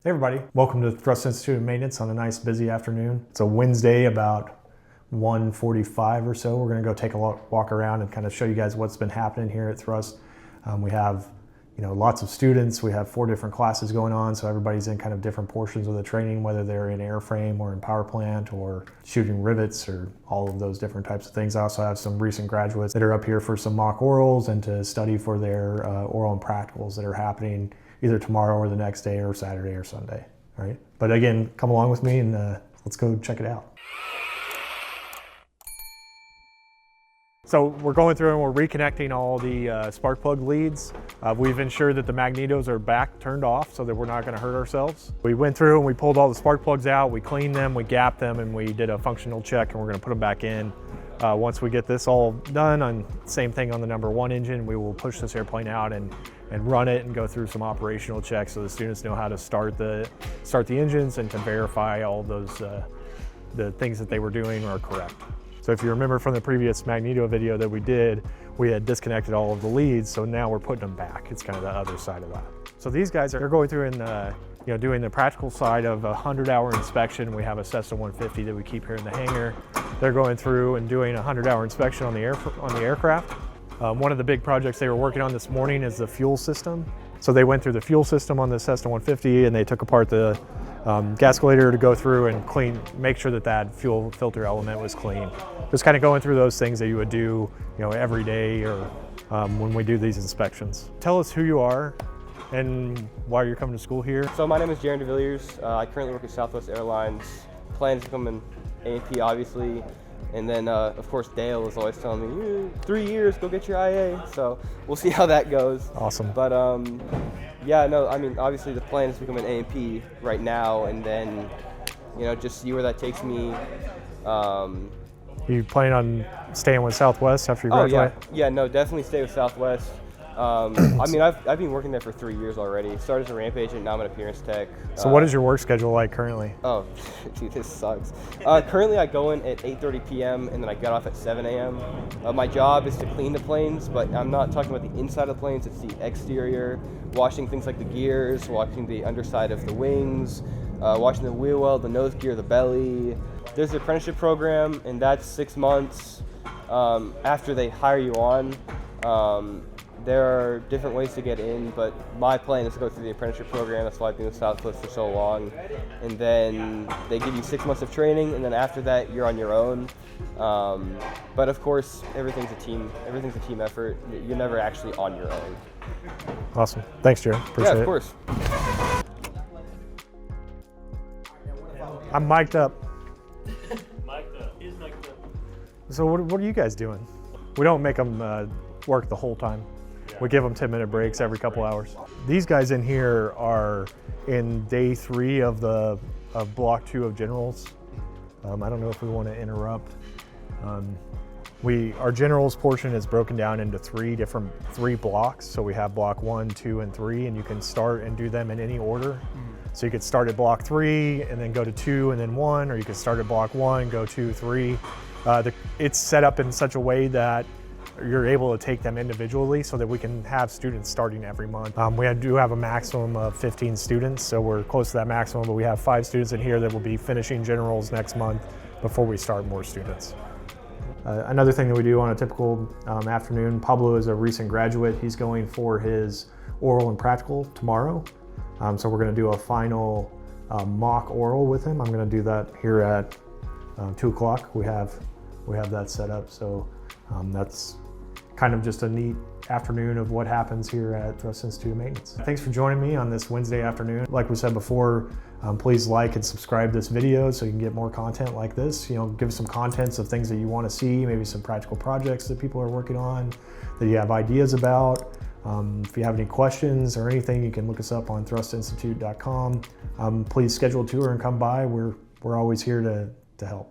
Hey everybody, welcome to Thrust Institute of Maintenance on a nice busy afternoon. It's a Wednesday about 1:45 or so. We're going to go take a walk around and kind of show you guys what's been happening here at Thrust. We have lots of students. We have 4 different classes going on, so everybody's in kind of different portions of the training, whether they're in airframe or in power plant or shooting rivets or all of those different types of things. I also have some recent graduates that are up here for some mock orals and to study for their oral and practicals that are happening either tomorrow or the next day or Saturday or Sunday, all right? But again, come along with me and let's go check it out. So we're going through and we're reconnecting all the spark plug leads. We've ensured that the magnetos are back turned off so that we're not gonna hurt ourselves. We went through and we pulled all the spark plugs out, we cleaned them, we gapped them, and we did a functional check, and we're gonna put them back in. Once we get this all done, on same thing on the number 1 engine, we will push this airplane out and run it and go through some operational checks so the students know how to start the engines and to verify all those the things that they were doing are correct. So if you remember from the previous magneto video that we did, we had disconnected all of the leads, so now we're putting them back. It's kind of the other side of that. So these guys are going through and doing the practical side of a 100-hour inspection. We have a Cessna 150 that we keep here in the hangar. They're going through and doing a 100-hour inspection on the aircraft. One of the big projects they were working on this morning is the fuel system. So they went through the fuel system on the Cessna 150 and they took apart the gascolator to go through and make sure that that fuel filter element was clean. Just kind of going through those things that you would do, every day or when we do these inspections. Tell us who you are and why you're coming to school here. So my name is Jaron DeVilliers. I currently work at Southwest Airlines. Plans to become an A&P, obviously. And then, of course, Dale is always telling me, 3 years, go get your IA. So we'll see how that goes. Awesome. But yeah, no, I mean, obviously the plan is to become an A&P right now, and then, just see where that takes me. You planning on staying with Southwest after you graduate? Oh, yeah, no, definitely stay with Southwest. I mean, I've been working there for 3 years already. Started as a ramp agent, now I'm an appearance tech. So what is your work schedule like currently? Oh, dude, this sucks. Currently I go in at 8:30 p.m. and then I get off at 7 a.m. My job is to clean the planes, but I'm not talking about the inside of the planes, it's the exterior, washing things like the gears, washing the underside of the wings, washing the wheel well, the nose gear, the belly. There's the apprenticeship program, and that's 6 months after they hire you on. There are different ways to get in, but my plan is to go through the apprenticeship program. That's why I've been with Southwest for so long. And then they give you 6 months of training, and then after that, you're on your own. But of course, everything's a team effort. You're never actually on your own. Awesome. Thanks, Jared. Appreciate it. Yeah, of course. I'm mic'd up. Mic'd up. He's mic'd up. So what are you guys doing? We don't make them work the whole time. We give them 10-minute breaks every couple hours. These guys in here are in day 3 of block 2 of generals. I don't know if we want to interrupt. Our generals portion is broken down into 3 blocks. So we have block 1, 2, and 3, and you can start and do them in any order. So you could start at block 3 and then go to 2 and then 1, or you could start at block 1, go 2, 3. It's set up in such a way that you're able to take them individually so that we can have students starting every month. We do have a maximum of 15 students, so we're close to that maximum, but we have 5 students in here that will be finishing generals next month before we start more students. Another thing that we do on a typical afternoon, Pablo is a recent graduate. He's going for his oral and practical tomorrow. So we're gonna do a final mock oral with him. I'm gonna do that here at 2 o'clock. We have that set up, so that's kind of just a neat afternoon of what happens here at Thrust Institute of Maintenance. Thanks for joining me on this Wednesday afternoon. Like we said before, please like and subscribe this video so you can get more content like this. Give us some contents of things that you want to see, maybe some practical projects that people are working on, that you have ideas about. If you have any questions or anything, you can look us up on thrustinstitute.com. Please schedule a tour and come by. We're always here to help.